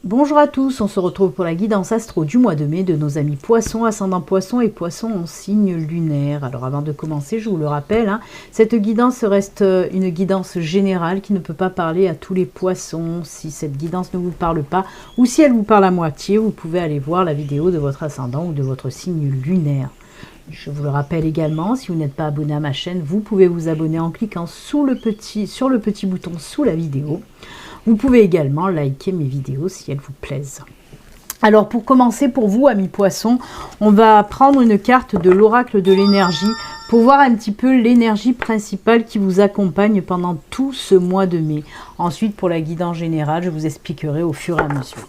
Bonjour à tous, on se retrouve pour la guidance astro du mois de mai de nos amis poissons, ascendant poissons et poissons en signe lunaire. Alors avant de commencer, je vous le rappelle, cette guidance reste une guidance générale qui ne peut pas parler à tous les poissons. Si cette guidance ne vous parle pas ou si elle vous parle à moitié, vous pouvez aller voir la vidéo de votre ascendant ou de votre signe lunaire. Je vous le rappelle également, si vous n'êtes pas abonné à ma chaîne, vous pouvez vous abonner en cliquant sur le petit bouton sous la vidéo. Vous pouvez également liker mes vidéos si elles vous plaisent. Alors pour commencer, pour vous amis poissons, on va prendre une carte de l'oracle de l'énergie pour voir un petit peu l'énergie principale qui vous accompagne pendant tout ce mois de mai. Ensuite pour la guidance générale, je vous expliquerai au fur et à mesure.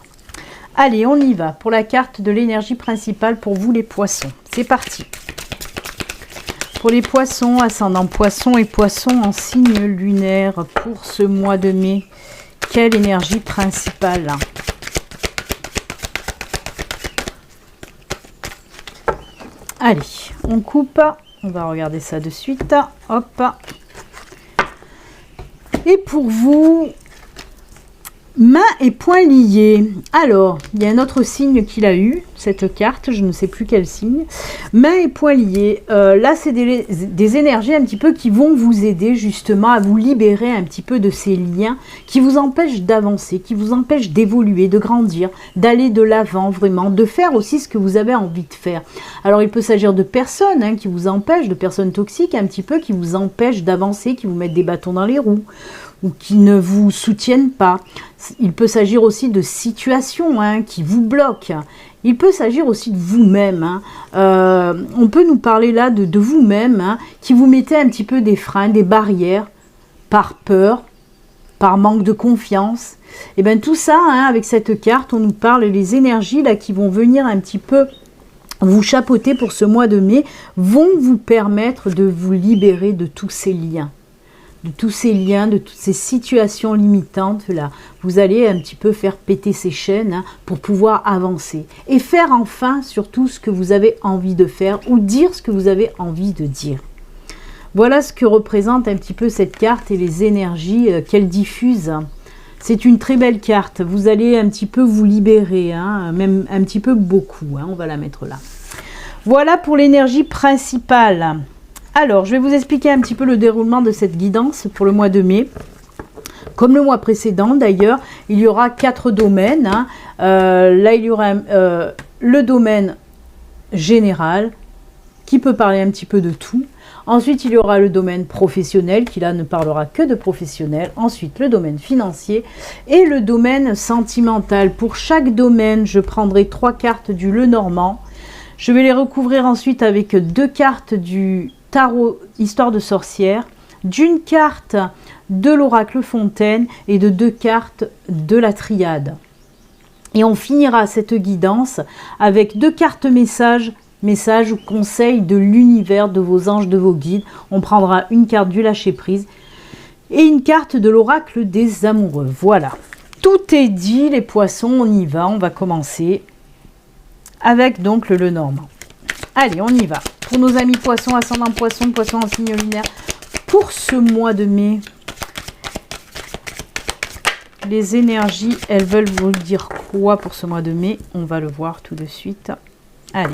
Allez, on y va pour la carte de l'énergie principale pour vous les poissons. C'est parti. Pour les poissons, ascendant poissons et poissons en signe lunaire pour ce mois de mai. Quelle énergie principale? Allez, on coupe. On va regarder ça de suite. Hop. Et pour vous, mains et poings liés. Alors, il y a un autre signe qu'il a eu, cette carte, je ne sais plus quel signe. Mains et poings liés. Là, c'est des énergies un petit peu qui vont vous aider justement à vous libérer un petit peu de ces liens qui vous empêchent d'avancer, qui vous empêchent d'évoluer, de grandir, d'aller de l'avant vraiment, de faire aussi ce que vous avez envie de faire. Alors, il peut s'agir de personnes qui vous empêchent, de personnes toxiques un petit peu, qui vous empêchent d'avancer, qui vous mettent des bâtons dans les roues ou qui ne vous soutiennent pas. Il peut s'agir aussi de situations qui vous bloquent. Il peut s'agir aussi de vous-même. On peut nous parler là de vous-même, qui vous mettez un petit peu des freins, des barrières, par peur, par manque de confiance. Et bien tout ça, avec cette carte, on nous parle les énergies là qui vont venir un petit peu vous chapeauter pour ce mois de mai, vont vous permettre de vous libérer de tous ces liens. De tous ces liens, de toutes ces situations limitantes là, vous allez un petit peu faire péter ces chaînes pour pouvoir avancer et faire enfin surtout ce que vous avez envie de faire ou dire ce que vous avez envie de dire. Voilà ce que représente un petit peu cette carte et les énergies qu'elle diffuse. C'est une très belle carte, vous allez un petit peu vous libérer, même un petit peu beaucoup, on va la mettre là. Voilà pour l'énergie principale. Alors, je vais vous expliquer un petit peu le déroulement de cette guidance pour le mois de mai. Comme le mois précédent, d'ailleurs, il y aura 4 domaines. Là, il y aura le domaine général, qui peut parler un petit peu de tout. Ensuite, il y aura le domaine professionnel, qui là ne parlera que de professionnel. Ensuite, le domaine financier et le domaine sentimental. Pour chaque domaine, je prendrai 3 cartes du Lenormand. Je vais les recouvrir ensuite avec 2 cartes du tarot histoire de sorcière, d'une carte de l'oracle Fontaine et de 2 cartes de la triade. Et on finira cette guidance avec 2 cartes messages ou conseils de l'univers, de vos anges, de vos guides. On prendra une carte du lâcher prise et une carte de l'oracle des amoureux. Voilà, tout est dit les poissons, on y va, on va commencer avec donc le Lenormand. Allez, on y va. Pour nos amis poissons, ascendant poissons, poissons en signe lunaire, pour ce mois de mai, les énergies, elles veulent vous dire quoi pour ce mois de mai? On va le voir tout de suite. Allez.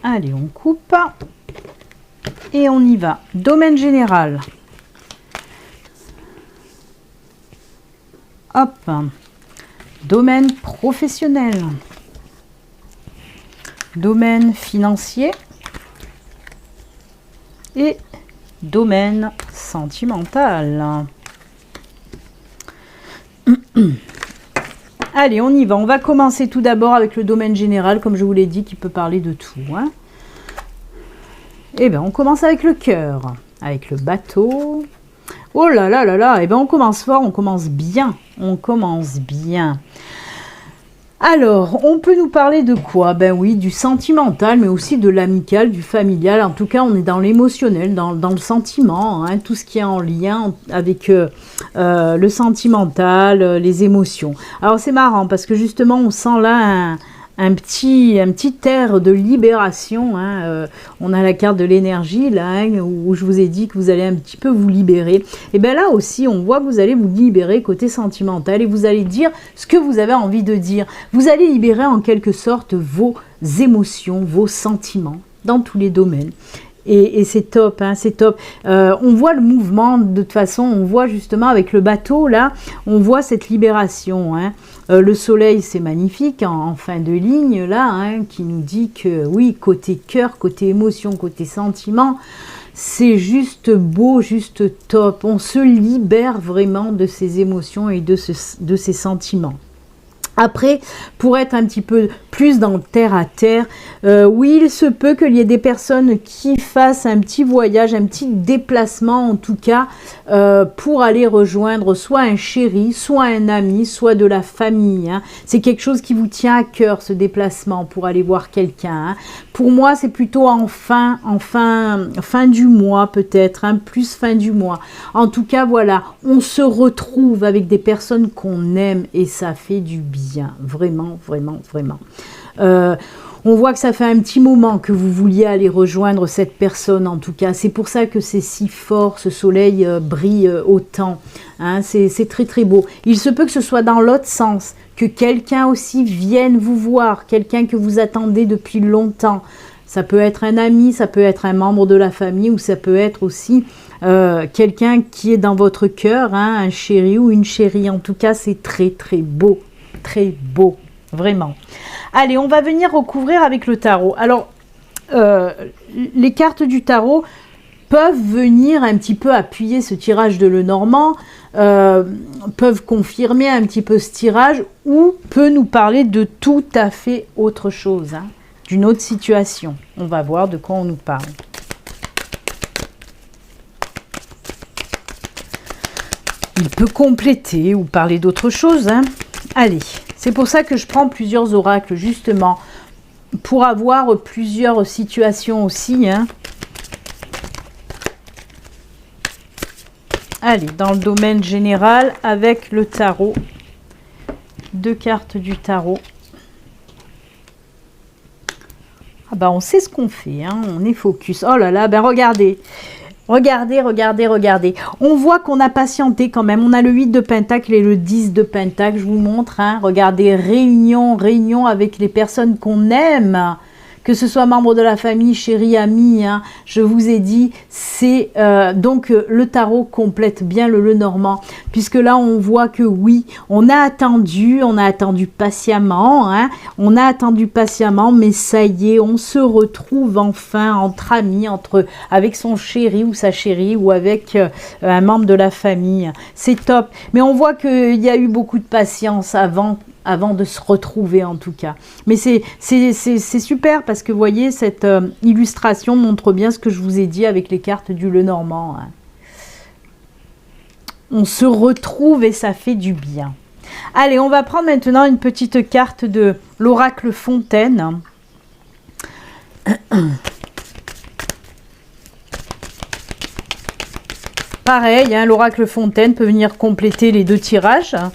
Allez, on coupe et on y va. Domaine général. Hop. Domaine professionnel. Domaine financier. Et domaine sentimental. Allez, on y va. On va commencer tout d'abord avec le domaine général, comme je vous l'ai dit, qui peut parler de tout. Eh bien, on commence avec le cœur, avec le bateau. Oh là là là là, eh bien, on commence fort, on commence bien. On commence bien. Alors, on peut nous parler de quoi? Ben oui, du sentimental, mais aussi de l'amical, du familial. En tout cas, on est dans l'émotionnel, dans le sentiment, hein, tout ce qui est en lien avec le sentimental, les émotions. Alors, c'est marrant parce que justement, on sent là un petit air de libération, hein. On a la carte de l'énergie là, hein, où je vous ai dit que vous allez un petit peu vous libérer. Et bien là aussi, on voit que vous allez vous libérer côté sentimental et vous allez dire ce que vous avez envie de dire. Vous allez libérer en quelque sorte vos émotions, vos sentiments dans tous les domaines. Et c'est top, hein, c'est top. On voit le mouvement, de toute façon, on voit justement avec le bateau, là, on voit cette libération. Hein. Le soleil, c'est magnifique, en fin de ligne, là, hein, qui nous dit que, oui, côté cœur, côté émotion, côté sentiment, c'est juste beau, juste top. On se libère vraiment de ses émotions et de ses sentiments. Après, pour être un petit peu plus dans le terre à terre, oui, il se peut qu'il y ait des personnes qui fassent un petit voyage, un petit déplacement en tout cas, pour aller rejoindre soit un chéri, soit un ami, soit de la famille. Hein. C'est quelque chose qui vous tient à cœur, ce déplacement, pour aller voir quelqu'un. Hein. Pour moi, c'est plutôt en fin du mois peut-être, hein, plus fin du mois. En tout cas, voilà, on se retrouve avec des personnes qu'on aime et ça fait du bien, vraiment, vraiment, vraiment. On voit que ça fait un petit moment que vous vouliez aller rejoindre cette personne, en tout cas. C'est pour ça que c'est si fort, ce soleil brille autant. Hein, c'est très, très beau. Il se peut que ce soit dans l'autre sens, que quelqu'un aussi vienne vous voir, quelqu'un que vous attendez depuis longtemps. Ça peut être un ami, ça peut être un membre de la famille, ou ça peut être aussi quelqu'un qui est dans votre cœur, hein, un chéri ou une chérie. En tout cas, c'est très, très beau. Très beau, vraiment. Allez, on va venir recouvrir avec le tarot. Alors, les cartes du tarot peuvent venir un petit peu appuyer ce tirage de Lenormand, peuvent confirmer un petit peu ce tirage, ou peut nous parler de tout à fait autre chose, hein, d'une autre situation. On va voir de quoi on nous parle. Il peut compléter ou parler d'autre chose, hein. Allez, c'est pour ça que je prends plusieurs oracles, justement, pour avoir plusieurs situations aussi. Hein. Allez, dans le domaine général, avec le tarot, 2 cartes du tarot. Ah bah, on sait ce qu'on fait, hein, on est focus. Oh là là, ben regardez. Regardez, regardez, regardez. On voit qu'on a patienté quand même. On a le 8 de Pentacle et le 10 de Pentacle. Je vous montre. Hein. Regardez, réunion avec les personnes qu'on aime. Que ce soit membre de la famille, chéri, ami. Hein. Je vous ai dit, c'est donc le tarot complète bien le Lenormand. Puisque là, on voit que oui, on a attendu patiemment. Hein. On a attendu patiemment, mais ça y est, on se retrouve enfin entre amis, avec son chéri ou sa chérie ou avec un membre de la famille. C'est top. Mais on voit qu'il y a eu beaucoup de patience avant de se retrouver en tout cas. Mais c'est super parce que vous voyez, cette illustration montre bien ce que je vous ai dit avec les cartes du Lenormand. Hein. On se retrouve et ça fait du bien. Allez, on va prendre maintenant une petite carte de l'oracle Fontaine. Pareil, hein, l'oracle Fontaine peut venir compléter les 2 tirages, hein,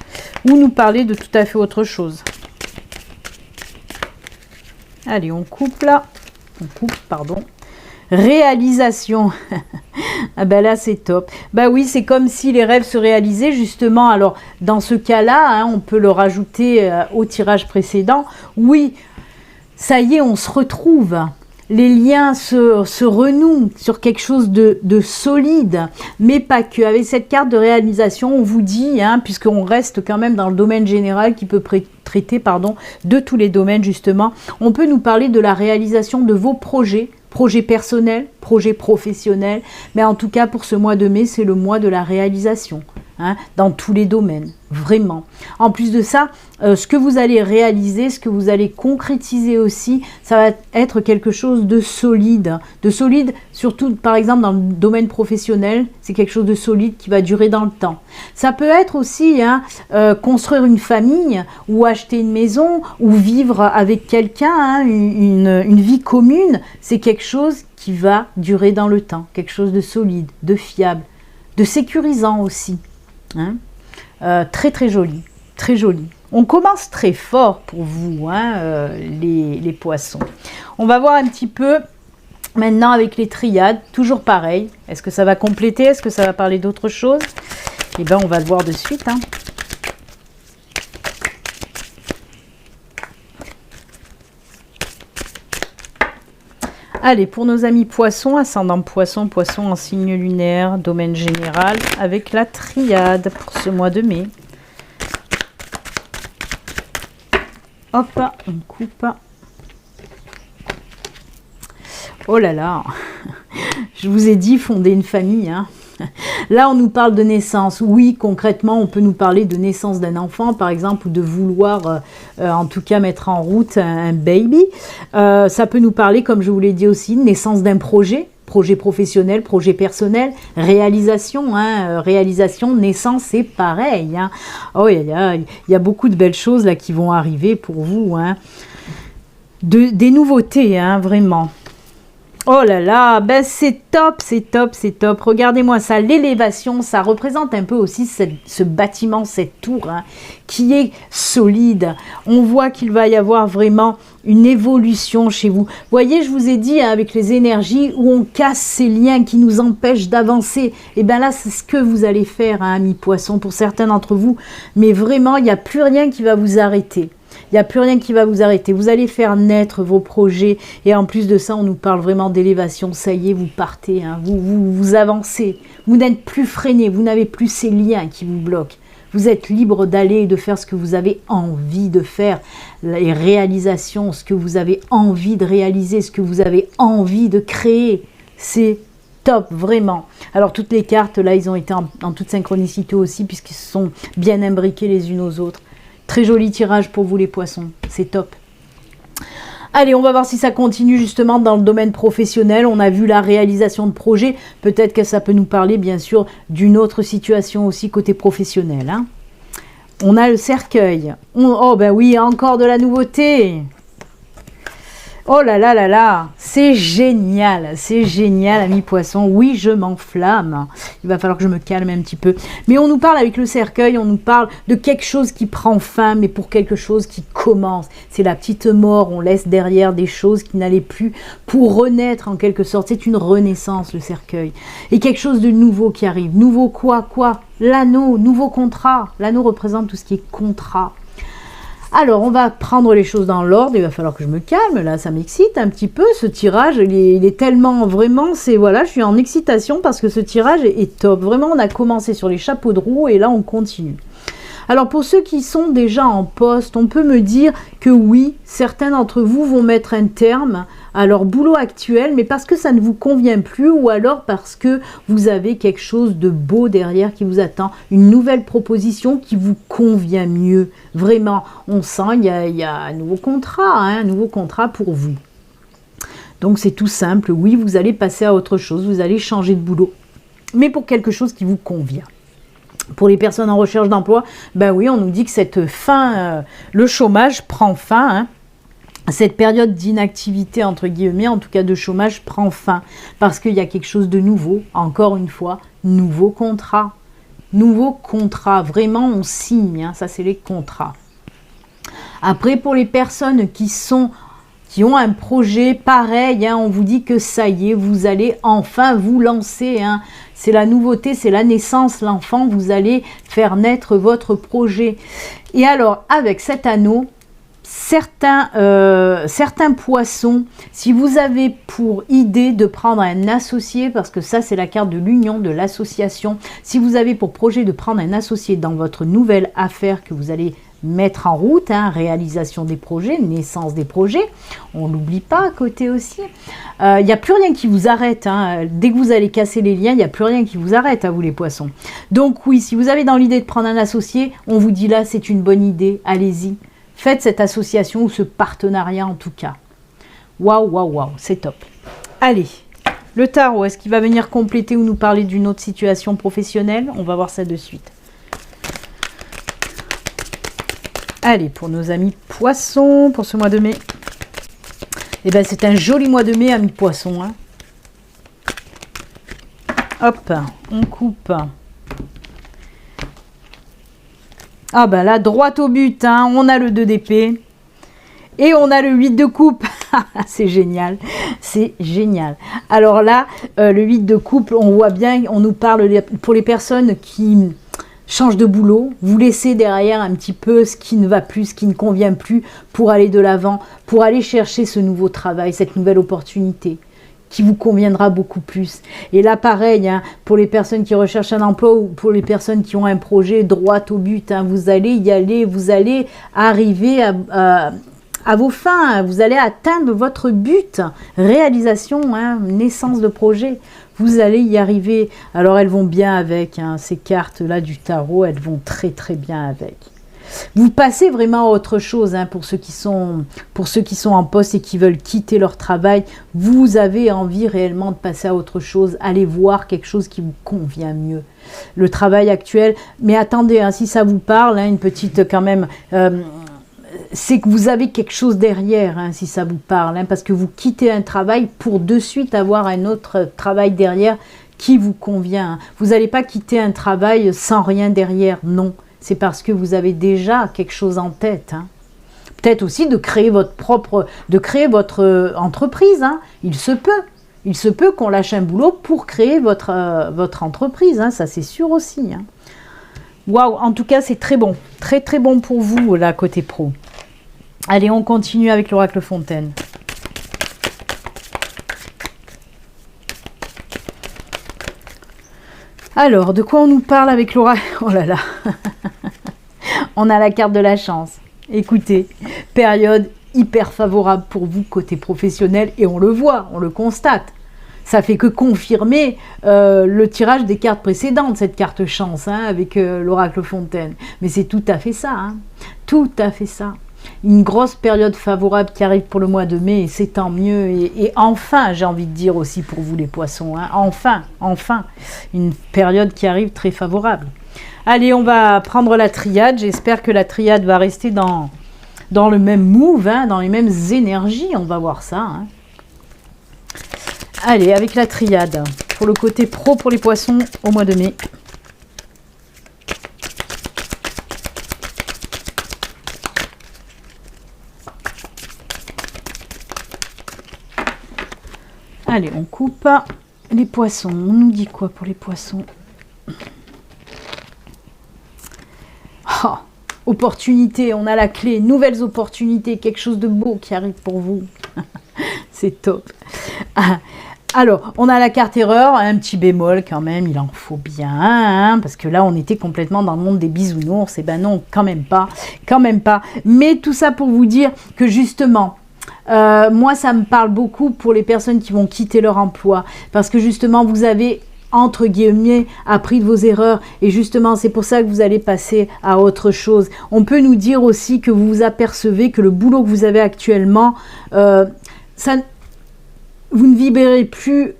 ou nous parler de tout à fait autre chose. Allez, on coupe là. On coupe, pardon. Réalisation. Ah ben là, c'est top. Bah oui, c'est comme si les rêves se réalisaient, justement. Alors, dans ce cas-là, hein, on peut le rajouter au tirage précédent. Oui, ça y est, on se retrouve. Les liens se renouent sur quelque chose de solide, mais pas que. Avec cette carte de réalisation, on vous dit, hein, puisqu'on reste quand même dans le domaine général qui peut traiter de tous les domaines justement, on peut nous parler de la réalisation de vos projets personnels, projets professionnels, mais en tout cas pour ce mois de mai, c'est le mois de la réalisation. hein, dans tous les domaines, vraiment. En plus de ça, ce que vous allez réaliser, ce que vous allez concrétiser aussi, ça va être quelque chose de solide. De solide, surtout par exemple dans le domaine professionnel, c'est quelque chose de solide qui va durer dans le temps. Ça peut être aussi hein, construire une famille ou acheter une maison ou vivre avec quelqu'un, hein, une vie commune. C'est quelque chose qui va durer dans le temps, quelque chose de solide, de fiable, de sécurisant aussi. Hein. Très très joli, très joli. On commence très fort pour vous, hein, les poissons. On va voir un petit peu maintenant avec les triades, toujours pareil. Est-ce que ça va compléter? Est-ce que ça va parler d'autre chose? Eh bien, on va le voir de suite. Hein. Allez, pour nos amis poissons, ascendant poisson, poisson en signe lunaire, domaine général, avec la triade pour ce mois de mai. Hop, on coupe. Oh là là, je vous ai dit fonder une famille, hein. Là, on nous parle de naissance. Oui, concrètement, on peut nous parler de naissance d'un enfant, par exemple, ou de vouloir, en tout cas, mettre en route un baby. Ça peut nous parler, comme je vous l'ai dit aussi, de naissance d'un projet professionnel, projet personnel, réalisation. Hein, réalisation, naissance, c'est pareil. Hein. Oh, il y a beaucoup de belles choses là qui vont arriver pour vous. Hein. Des nouveautés, hein, vraiment. Oh là là, ben c'est top, c'est top, c'est top. Regardez-moi ça, l'élévation, ça représente un peu aussi ce bâtiment, cette tour, hein, qui est solide. On voit qu'il va y avoir vraiment une évolution chez vous. Vous voyez, je vous ai dit, hein, avec les énergies où on casse ces liens qui nous empêchent d'avancer. Et bien là, c'est ce que vous allez faire, hein, amis poissons, pour certains d'entre vous. Mais vraiment, il n'y a plus rien qui va vous arrêter. Il n'y a plus rien qui va vous arrêter. Vous allez faire naître vos projets. Et en plus de ça, on nous parle vraiment d'élévation. Ça y est, vous partez, hein, vous avancez. Vous n'êtes plus freiné. Vous n'avez plus ces liens qui vous bloquent. Vous êtes libre d'aller et de faire ce que vous avez envie de faire. Les réalisations, ce que vous avez envie de réaliser, ce que vous avez envie de créer. C'est top, vraiment. Alors, toutes les cartes, là, ils ont été en toute synchronicité aussi, puisqu'ils se sont bien imbriqués les unes aux autres. Très joli tirage pour vous les poissons, c'est top. Allez, on va voir si ça continue justement dans le domaine professionnel. On a vu la réalisation de projets. Peut-être que ça peut nous parler bien sûr d'une autre situation aussi côté professionnel. Hein. On a le cercueil. Oh ben oui, encore de la nouveauté. Oh là là là là, c'est génial, amis poissons. Oui, je m'enflamme. Il va falloir que je me calme un petit peu. Mais on nous parle avec le cercueil, on nous parle de quelque chose qui prend fin, mais pour quelque chose qui commence. C'est la petite mort, on laisse derrière des choses qui n'allaient plus pour renaître en quelque sorte. C'est une renaissance, le cercueil. Et quelque chose de nouveau qui arrive. Nouveau quoi? L'anneau, nouveau contrat. L'anneau représente tout ce qui est contrat. Alors, on va prendre les choses dans l'ordre. Il va falloir que je me calme. Là, ça m'excite un petit peu. Ce tirage, il est tellement, vraiment, c'est, voilà, je suis en excitation parce que ce tirage est top. Vraiment, on a commencé sur les chapeaux de roue et là, on continue. Alors, pour ceux qui sont déjà en poste, on peut me dire que oui, certains d'entre vous vont mettre un terme à leur boulot actuel, mais parce que ça ne vous convient plus ou alors parce que vous avez quelque chose de beau derrière qui vous attend, une nouvelle proposition qui vous convient mieux. Vraiment, on sent il y a un nouveau contrat, hein, un nouveau contrat pour vous. Donc c'est tout simple, oui, vous allez passer à autre chose, vous allez changer de boulot, mais pour quelque chose qui vous convient. Pour les personnes en recherche d'emploi, ben oui, on nous dit que cette fin, le chômage prend fin, hein. Cette période d'inactivité, entre guillemets, en tout cas de chômage, prend fin. Parce qu'il y a quelque chose de nouveau, encore une fois, nouveau contrat. Nouveau contrat, vraiment on signe, hein, ça c'est les contrats. Après, pour les personnes qui ont un projet pareil, hein, on vous dit que ça y est, vous allez enfin vous lancer. Hein. C'est la nouveauté, c'est la naissance, l'enfant, vous allez faire naître votre projet. Et alors, avec cet anneau, certains poissons, si vous avez pour idée de prendre un associé, parce que ça c'est la carte de l'union, de l'association, si vous avez pour projet de prendre un associé dans votre nouvelle affaire que vous allez mettre en route, hein, réalisation des projets, naissance des projets, on l'oublie pas à côté aussi. Il n'y a plus rien qui vous arrête, hein. Dès que vous allez casser les liens, il n'y a plus rien qui vous arrête à vous les poissons. Donc oui, si vous avez dans l'idée de prendre un associé, on vous dit là c'est une bonne idée, allez-y. Faites cette association ou ce partenariat en tout cas. Waouh, waouh, waouh, c'est top. Allez, le tarot, est-ce qu'il va venir compléter ou nous parler d'une autre situation professionnelle? On va voir ça de suite. Allez, pour nos amis poissons, pour ce mois de mai. Eh bien, c'est un joli mois de mai, amis poissons. Hein. Hop, on coupe. Ah ben là, droit au but, hein. On a le 2 d'épée. Et on a le 8 de coupe. C'est génial. C'est génial. Alors là, le 8 de coupe, on voit bien, on nous parle pour les personnes qui changent de boulot. Vous laissez derrière un petit peu ce qui ne va plus, ce qui ne convient plus pour aller de l'avant, pour aller chercher ce nouveau travail, cette nouvelle opportunité qui vous conviendra beaucoup plus. Et là, pareil, hein, pour les personnes qui recherchent un emploi ou pour les personnes qui ont un projet droit au but, hein, vous allez y aller, vous allez arriver à vos fins, hein, vous allez atteindre votre but, réalisation, hein, naissance de projet, vous allez y arriver. Alors elles vont bien avec, hein, ces cartes-là du tarot, elles vont très très bien avec. Vous passez vraiment à autre chose, hein, pour ceux qui sont en poste et qui veulent quitter leur travail. Vous avez envie réellement de passer à autre chose, aller voir quelque chose qui vous convient mieux. Le travail actuel, mais attendez, hein, si ça vous parle, hein, une petite quand même, c'est que vous avez quelque chose derrière, hein, si ça vous parle, hein, parce que vous quittez un travail pour de suite avoir un autre travail derrière qui vous convient. Hein. Vous n'allez pas quitter un travail sans rien derrière, non. C'est parce que vous avez déjà quelque chose en tête. Hein. Peut-être aussi de créer votre entreprise. Hein. Il se peut qu'on lâche un boulot pour créer votre entreprise. Hein. Ça, c'est sûr aussi. Hein. Waouh, en tout cas, c'est très bon. Très, très bon pour vous, là, côté pro. Allez, on continue avec l'oracle Fontaine. Alors, de quoi on nous parle avec l'oracle? Oh là là. On a la carte de la chance. Écoutez, période hyper favorable pour vous côté professionnel et on le voit, on le constate. Ça fait que confirmer le tirage des cartes précédentes, cette carte chance, hein, avec l'oracle Fontaine. Mais c'est tout à fait ça, hein, tout à fait ça. Une grosse période favorable qui arrive pour le mois de mai et c'est tant mieux. Et enfin, j'ai envie de dire aussi pour vous les poissons, hein, enfin, une période qui arrive très favorable. Allez, on va prendre la triade. J'espère que la triade va rester dans le même move, hein, dans les mêmes énergies. On va voir ça. Hein. Allez, avec la triade, pour le côté pro pour les poissons au mois de mai. Allez, on coupe les poissons. On nous dit quoi pour les poissons? Oh, opportunité, on a la clé. Nouvelles opportunités, quelque chose de beau qui arrive pour vous. C'est top. Alors, on a la carte erreur, un petit bémol quand même, il en faut bien, hein, parce que là, on était complètement dans le monde des bisounours. Et ben non, quand même pas. Mais tout ça pour vous dire que justement, moi, ça me parle beaucoup pour les personnes qui vont quitter leur emploi, parce que justement, vous avez, entre guillemets, appris de vos erreurs, et justement, c'est pour ça que vous allez passer à autre chose. On peut nous dire aussi que vous vous apercevez que le boulot que vous avez actuellement, vous ne vibrez plus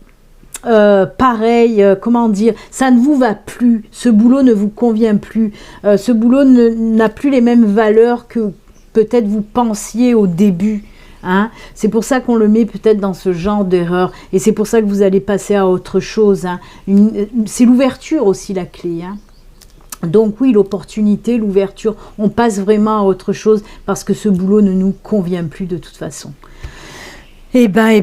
pareil, comment dire, ça ne vous va plus, ce boulot ne vous convient plus, ce boulot n'a plus les mêmes valeurs que peut-être vous pensiez au début. Hein. C'est pour ça qu'on le met peut-être dans ce genre d'erreur et c'est pour ça que vous allez passer à autre chose. Hein. C'est l'ouverture aussi la clé. Hein. Donc oui, l'opportunité, l'ouverture, on passe vraiment à autre chose parce que ce boulot ne nous convient plus de toute façon. Eh ben,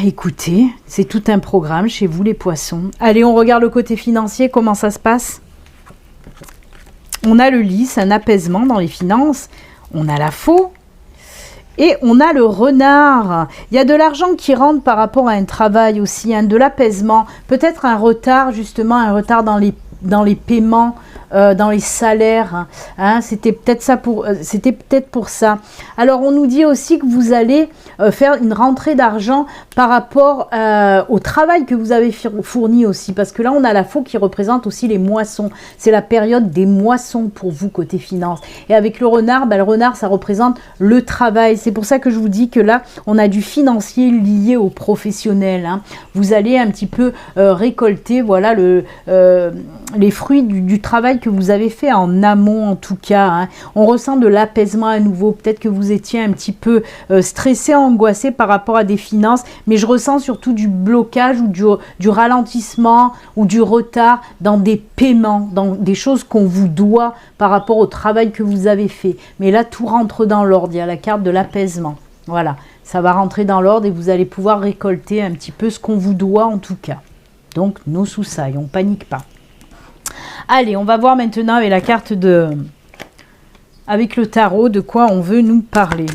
écoutez, c'est tout un programme chez vous les poissons. Allez, on regarde le côté financier, comment ça se passe. On a le lys, un apaisement dans les finances. On a la faux. Et on a le renard. Il y a de l'argent qui rentre par rapport à un travail aussi, hein, de l'apaisement. Peut-être un retard, justement, un retard dans les paiements dans les salaires. Hein, c'était peut-être ça pour ça. Alors on nous dit aussi que vous allez faire une rentrée d'argent par rapport au travail que vous avez fourni aussi, parce que là on a la faux qui représente aussi les moissons. C'est la période des moissons pour vous côté finance. Et avec le renard, le renard ça représente le travail. C'est pour ça que je vous dis que là on a du financier lié au professionnel. Hein. Vous allez un petit peu récolter, voilà, les fruits du travail que vous avez fait en amont en tout cas. Hein. On ressent de l'apaisement à nouveau. Peut-être que vous étiez un petit peu stressé, angoissé par rapport à des finances, mais je ressens surtout du blocage ou du ralentissement ou du retard dans des paiements, dans des choses qu'on vous doit par rapport au travail que vous avez fait. Mais là, tout rentre dans l'ordre. Il y a la carte de l'apaisement. Voilà, ça va rentrer dans l'ordre et vous allez pouvoir récolter un petit peu ce qu'on vous doit en tout cas. Donc, no soussailles, on ne panique pas. Allez, on va voir maintenant avec la carte avec le tarot, de quoi on veut nous parler.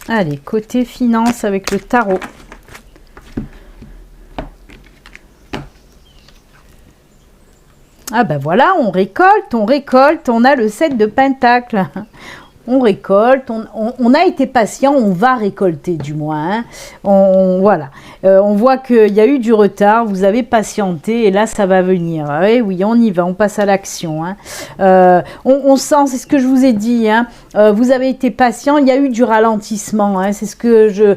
Allez, côté finance avec le tarot. Ah ben voilà, on récolte, on a le 7 de Pentacles. On récolte, on a été patient, on va récolter du moins. Hein. Voilà, on voit qu'il y a eu du retard, vous avez patienté et là ça va venir. Oui, on y va, on passe à l'action. Hein. On sent, c'est ce que je vous ai dit, hein, vous avez été patient, il y a eu du ralentissement. Hein, c'est ce que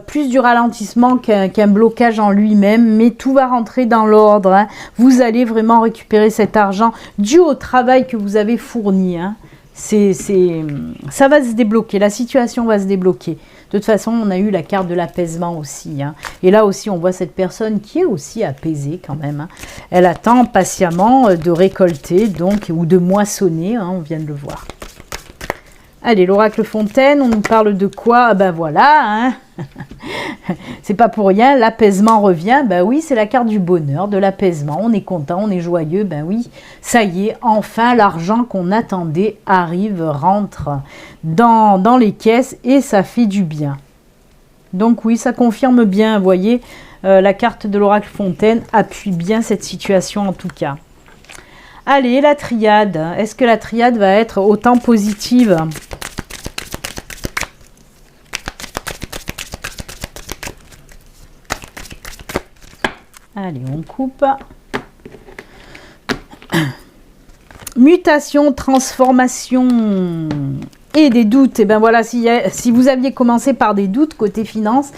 plus du ralentissement qu'un blocage en lui-même, mais tout va rentrer dans l'ordre. Hein. Vous allez vraiment récupérer cet argent dû au travail que vous avez fourni. Hein. Ça va se débloquer, la situation va se débloquer. De toute façon, on a eu la carte de l'apaisement aussi. Hein. Et là aussi, on voit cette personne qui est aussi apaisée quand même. Hein. Elle attend patiemment de récolter donc, ou de moissonner, hein, on vient de le voir. Allez, l'oracle Fontaine, on nous parle de quoi? Ah ben voilà, hein. C'est pas pour rien, l'apaisement revient. Ben oui, c'est la carte du bonheur, de l'apaisement. On est content, on est joyeux. Ben oui, ça y est, enfin, l'argent qu'on attendait arrive, rentre dans les caisses et ça fait du bien. Donc oui, ça confirme bien, vous voyez, la carte de l'oracle Fontaine appuie bien cette situation en tout cas. Allez, la triade. Est-ce que la triade va être autant positive ? Allez, on coupe. Mutation, transformation et des doutes. Et ben voilà, si vous aviez commencé par des doutes côté finance,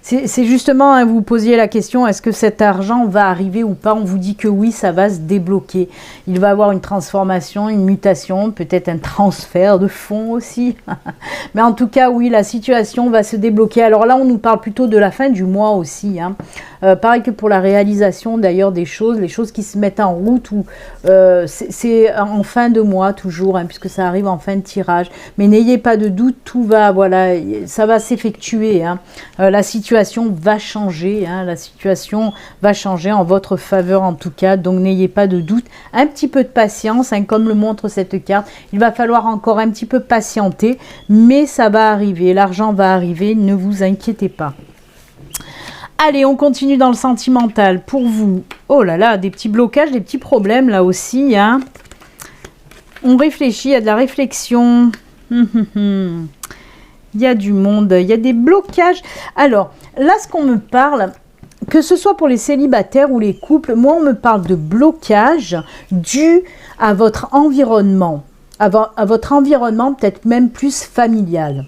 c'est justement, hein, vous posiez la question, est-ce que cet argent va arriver ou pas? On vous dit que oui, ça va se débloquer. Il va y avoir une transformation, une mutation, peut-être un transfert de fonds aussi. Mais en tout cas, oui, la situation va se débloquer. Alors là, on nous parle plutôt de la fin du mois aussi. Hein. Pareil que pour la réalisation d'ailleurs des choses, les choses qui se mettent en route, ou c'est en fin de mois toujours, hein, puisque ça arrive en fin de tirage. Mais n'ayez pas de doute, tout va, voilà, ça va s'effectuer. Hein. La situation va changer, hein, la situation va changer en votre faveur en tout cas, donc n'ayez pas de doute. Un petit peu de patience, hein, comme le montre cette carte. Il va falloir encore un petit peu patienter, mais ça va arriver, l'argent va arriver, ne vous inquiétez pas. Allez, on continue dans le sentimental. Pour vous, oh là là, des petits blocages, des petits problèmes là aussi. Hein. On réfléchit, il y a de la réflexion. Il y a du monde, il y a des blocages. Alors, là, ce qu'on me parle, que ce soit pour les célibataires ou les couples, moi, on me parle de blocage dû à votre environnement. À votre environnement, peut-être même plus familial.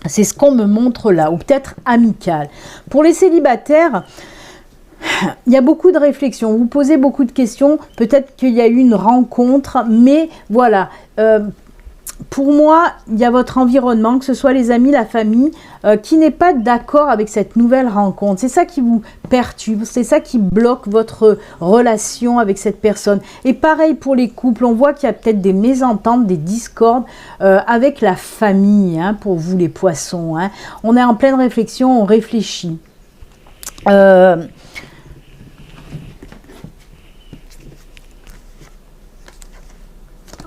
C'est ce qu'on me montre là, ou peut-être amical. Pour les célibataires, il y a beaucoup de réflexions, vous posez beaucoup de questions, peut-être qu'il y a eu une rencontre, mais voilà, pour moi, il y a votre environnement, que ce soit les amis, la famille, qui n'est pas d'accord avec cette nouvelle rencontre. C'est ça qui vous perturbe, c'est ça qui bloque votre relation avec cette personne. Et pareil pour les couples, on voit qu'il y a peut-être des mésententes, des discordes avec la famille, hein, pour vous les poissons. Hein. On est en pleine réflexion, on réfléchit.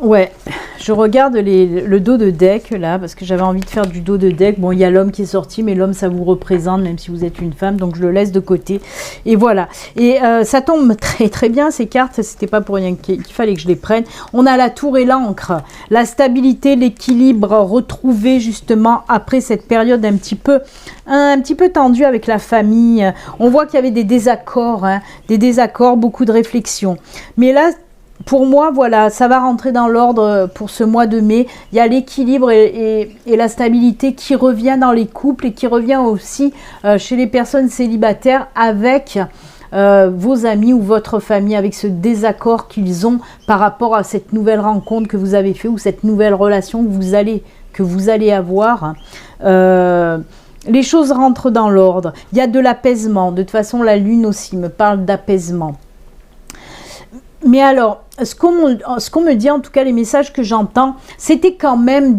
Ouais, je regarde le dos de deck là, parce que j'avais envie de faire du dos de deck. Bon, il y a l'homme qui est sorti, mais l'homme, ça vous représente, même si vous êtes une femme, donc je le laisse de côté. Et voilà. Et ça tombe très très bien, ces cartes, c'était pas pour rien qu'il fallait que je les prenne. On a la tour et l'ancre, la stabilité, l'équilibre retrouvé justement après cette période un petit peu tendue avec la famille. On voit qu'il y avait des désaccords, hein, beaucoup de réflexions. Mais là, pour moi, voilà, ça va rentrer dans l'ordre pour ce mois de mai. Il y a l'équilibre et la stabilité qui revient dans les couples et qui revient aussi chez les personnes célibataires avec vos amis ou votre famille, avec ce désaccord qu'ils ont par rapport à cette nouvelle rencontre que vous avez fait ou cette nouvelle relation que vous allez avoir. Les choses rentrent dans l'ordre. Il y a de l'apaisement. De toute façon, la lune aussi me parle d'apaisement. Mais alors, ce qu'on me dit, en tout cas les messages que j'entends, c'était quand même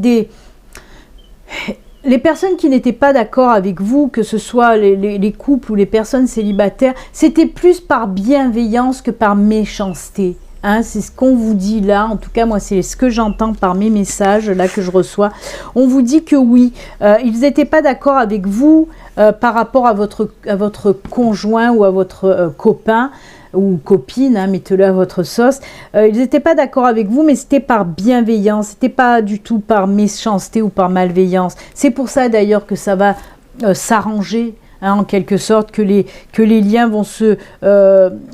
les personnes qui n'étaient pas d'accord avec vous, que ce soit les couples ou les personnes célibataires, c'était plus par bienveillance que par méchanceté. Hein, c'est ce qu'on vous dit là, en tout cas moi c'est ce que j'entends par mes messages là que je reçois. On vous dit que oui, ils n'étaient pas d'accord avec vous par rapport à votre conjoint ou à votre copain ou copine, hein, mettez-le à votre sauce. Ils n'étaient pas d'accord avec vous, mais c'était par bienveillance, c'était pas du tout par méchanceté ou par malveillance. C'est pour ça d'ailleurs que ça va s'arranger, hein, en quelque sorte, que les liens vont se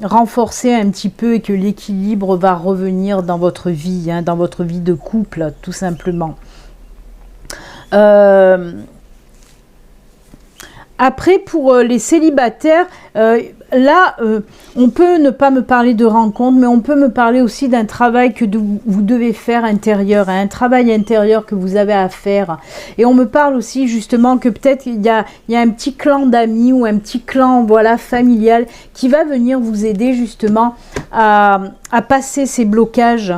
renforcer un petit peu et que l'équilibre va revenir dans votre vie, hein, dans votre vie de couple, tout simplement. Après, pour les célibataires, là, on peut ne pas me parler de rencontre, mais on peut me parler aussi d'un travail que vous devez faire intérieur, hein, un travail intérieur que vous avez à faire. Et on me parle aussi justement que peut-être il y a un petit clan d'amis ou un petit clan, voilà, familial qui va venir vous aider justement à passer ces blocages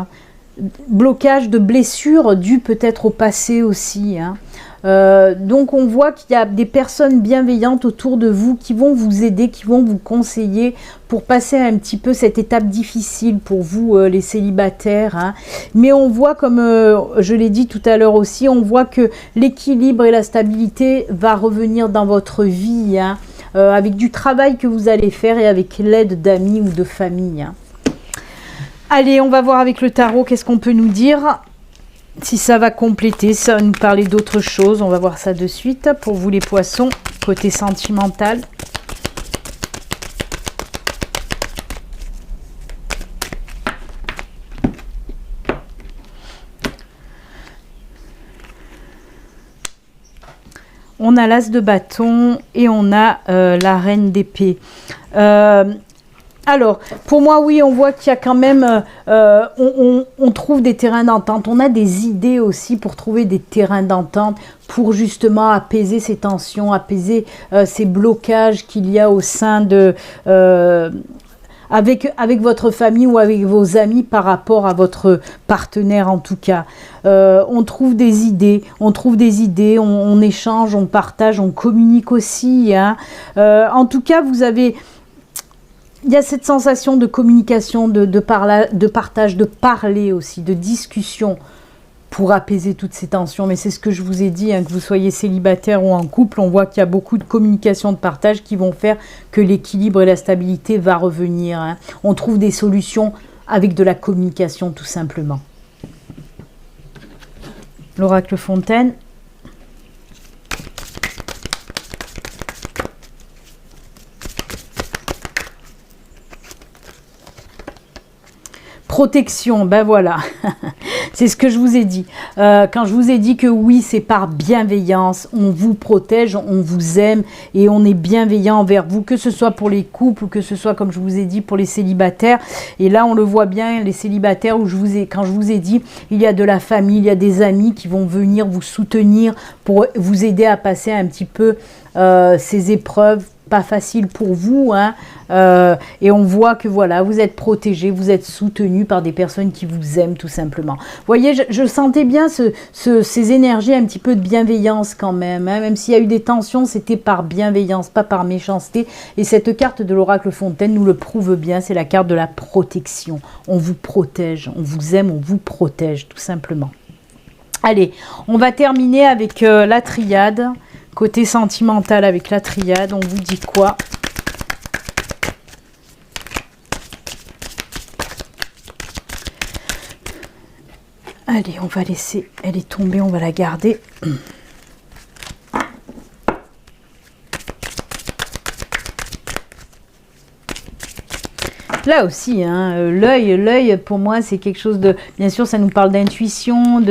de blessures dus peut-être au passé aussi, hein. Donc on voit qu'il y a des personnes bienveillantes autour de vous qui vont vous aider, qui vont vous conseiller pour passer un petit peu cette étape difficile pour vous les célibataires, hein. Mais on voit, comme je l'ai dit tout à l'heure aussi, on voit que l'équilibre et la stabilité va revenir dans votre vie, hein, avec du travail que vous allez faire et avec l'aide d'amis ou de famille, hein. Allez, on va voir avec le tarot qu'est-ce qu'on peut nous dire. Si ça va compléter, ça va nous parler d'autre chose. On va voir ça de suite. Pour vous les poissons, côté sentimental. On a l'as de bâton et on a la reine d'épée. Alors, pour moi, oui, on voit qu'il y a quand même, on trouve des terrains d'entente. On a des idées aussi pour trouver des terrains d'entente, pour justement apaiser ces tensions, apaiser ces blocages qu'il y a au sein de... avec votre famille ou avec vos amis par rapport à votre partenaire en tout cas. On trouve des idées, on échange, on partage, on communique aussi, hein. En tout cas, vous avez... Il y a cette sensation de communication, de partage, de parler aussi, de discussion pour apaiser toutes ces tensions. Mais c'est ce que je vous ai dit, hein, que vous soyez célibataire ou en couple, on voit qu'il y a beaucoup de communication, de partage qui vont faire que l'équilibre et la stabilité va revenir, hein. On trouve des solutions avec de la communication tout simplement. L'oracle Fontaine. Protection, ben voilà, c'est ce que je vous ai dit. Quand je vous ai dit que oui, c'est par bienveillance, on vous protège, on vous aime et on est bienveillant envers vous, que ce soit pour les couples ou que ce soit, comme je vous ai dit, pour les célibataires. Et là, on le voit bien, les célibataires, quand je vous ai dit, il y a de la famille, il y a des amis qui vont venir vous soutenir pour vous aider à passer un petit peu ces épreuves pas facile pour vous, hein. Et on voit que voilà, vous êtes protégé, vous êtes soutenu par des personnes qui vous aiment tout simplement. Vous voyez, je sentais bien ces énergies, un petit peu de bienveillance quand même. Hein. Même s'il y a eu des tensions, c'était par bienveillance, pas par méchanceté. Et cette carte de l'oracle Fontaine nous le prouve bien, c'est la carte de la protection. On vous protège, on vous aime, on vous protège tout simplement. Allez, on va terminer avec la triade. Côté sentimental avec la triade, on vous dit quoi? Allez, on va laisser, elle est tombée, on va la garder. Là aussi, hein, l'œil, pour moi, c'est quelque chose de... Bien sûr, ça nous parle d'intuition,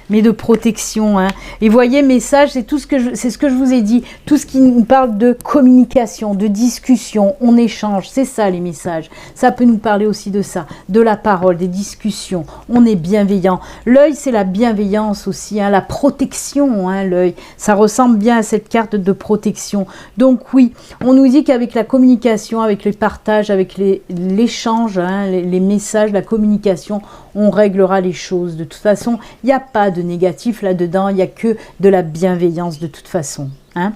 mais de protection. Hein. Et voyez, message, c'est tout ce que je vous ai dit. Tout ce qui nous parle de communication, de discussion, on échange. C'est ça, les messages. Ça peut nous parler aussi de ça, de la parole, des discussions. On est bienveillant. L'œil, c'est la bienveillance aussi, hein, la protection, hein, l'œil. Ça ressemble bien à cette carte de protection. Donc oui, on nous dit qu'avec la communication, avec les partages, avec l'échange, hein, les messages, la communication, on réglera les choses. De toute façon, il n'y a pas de négatif là-dedans, il n'y a que de la bienveillance de toute façon. Hein.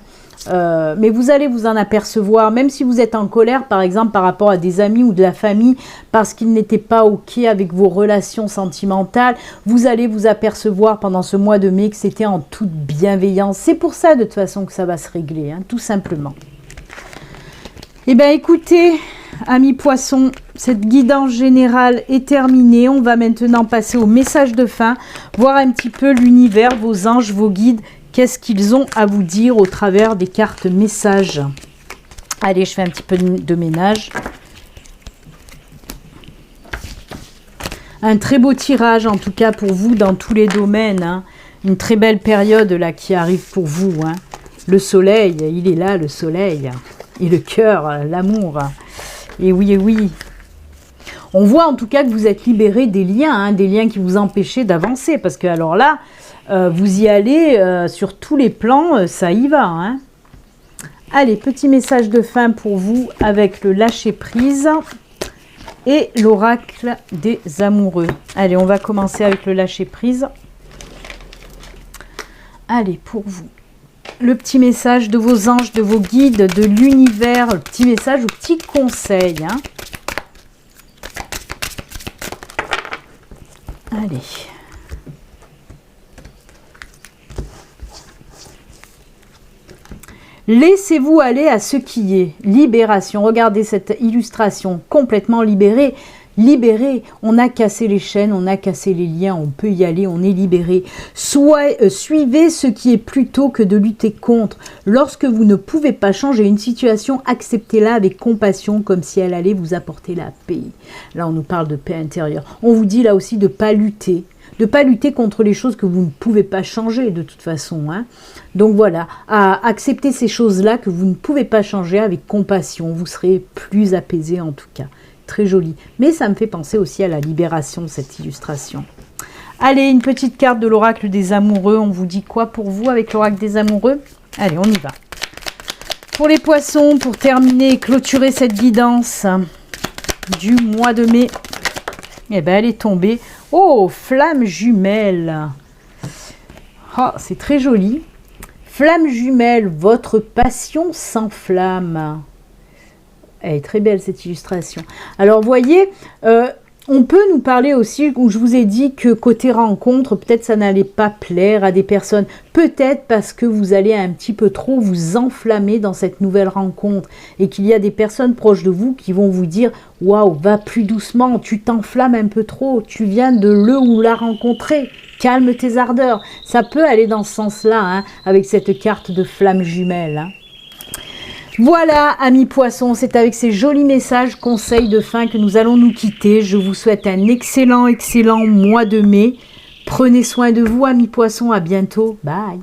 Mais vous allez vous en apercevoir, même si vous êtes en colère, par exemple, par rapport à des amis ou de la famille, parce qu'ils n'étaient pas OK avec vos relations sentimentales, vous allez vous apercevoir pendant ce mois de mai que c'était en toute bienveillance. C'est pour ça, de toute façon, que ça va se régler, hein, tout simplement. Eh bien, écoutez... Amis poissons, cette guidance générale est terminée. On va maintenant passer au message de fin, voir un petit peu l'univers, vos anges, vos guides, qu'est-ce qu'ils ont à vous dire au travers des cartes messages. Allez, je fais un petit peu de ménage. Un très beau tirage en tout cas pour vous dans tous les domaines. Hein. Une très belle période là qui arrive pour vous. Hein. Le soleil, il est là, le soleil. Et le cœur, l'amour. Et oui, et oui. On voit en tout cas que vous êtes libéré des liens qui vous empêchaient d'avancer. Parce que alors là, vous y allez sur tous les plans, ça y va. Hein. Allez, petit message de fin pour vous avec le lâcher-prise et l'oracle des amoureux. Allez, on va commencer avec le lâcher-prise. Allez, pour vous. Le petit message de vos anges, de vos guides, de l'univers, le petit message, le petit conseil. Hein. Allez. Laissez-vous aller à ce qui est. Libération. Regardez cette illustration. Complètement libérée. Libéré, on a cassé les chaînes, on a cassé les liens, on peut y aller, on est libéré. Suivez ce qui est plutôt que de lutter contre. Lorsque vous ne pouvez pas changer une situation, acceptez-la avec compassion, comme si elle allait vous apporter la paix. Là, on nous parle de paix intérieure. On vous dit là aussi de ne pas lutter. De ne pas lutter contre les choses que vous ne pouvez pas changer de toute façon. Hein. Donc voilà, à accepter ces choses-là que vous ne pouvez pas changer avec compassion. Vous serez plus apaisé en tout cas. Très joli. Mais ça me fait penser aussi à la libération, cette illustration. Allez, une petite carte de l'oracle des amoureux. On vous dit quoi pour vous avec l'oracle des amoureux? Allez, on y va. Pour les poissons, pour terminer et clôturer cette guidance du mois de mai, eh ben, elle est tombée. Oh, flamme jumelle. Oh, c'est très joli. Flamme jumelle, votre passion s'enflamme. Elle est très belle cette illustration. Alors, vous voyez, on peut nous parler aussi, où je vous ai dit que côté rencontre, peut-être ça n'allait pas plaire à des personnes. Peut-être parce que vous allez un petit peu trop vous enflammer dans cette nouvelle rencontre. Et qu'il y a des personnes proches de vous qui vont vous dire « Waouh, va plus doucement, tu t'enflammes un peu trop, tu viens de le ou la rencontrer. Calme tes ardeurs. » Ça peut aller dans ce sens-là, hein, avec cette carte de flamme jumelle. Hein. Voilà, amis poissons, c'est avec ces jolis messages, conseils de fin que nous allons nous quitter. Je vous souhaite un excellent mois de mai. Prenez soin de vous, amis poissons. À bientôt. Bye.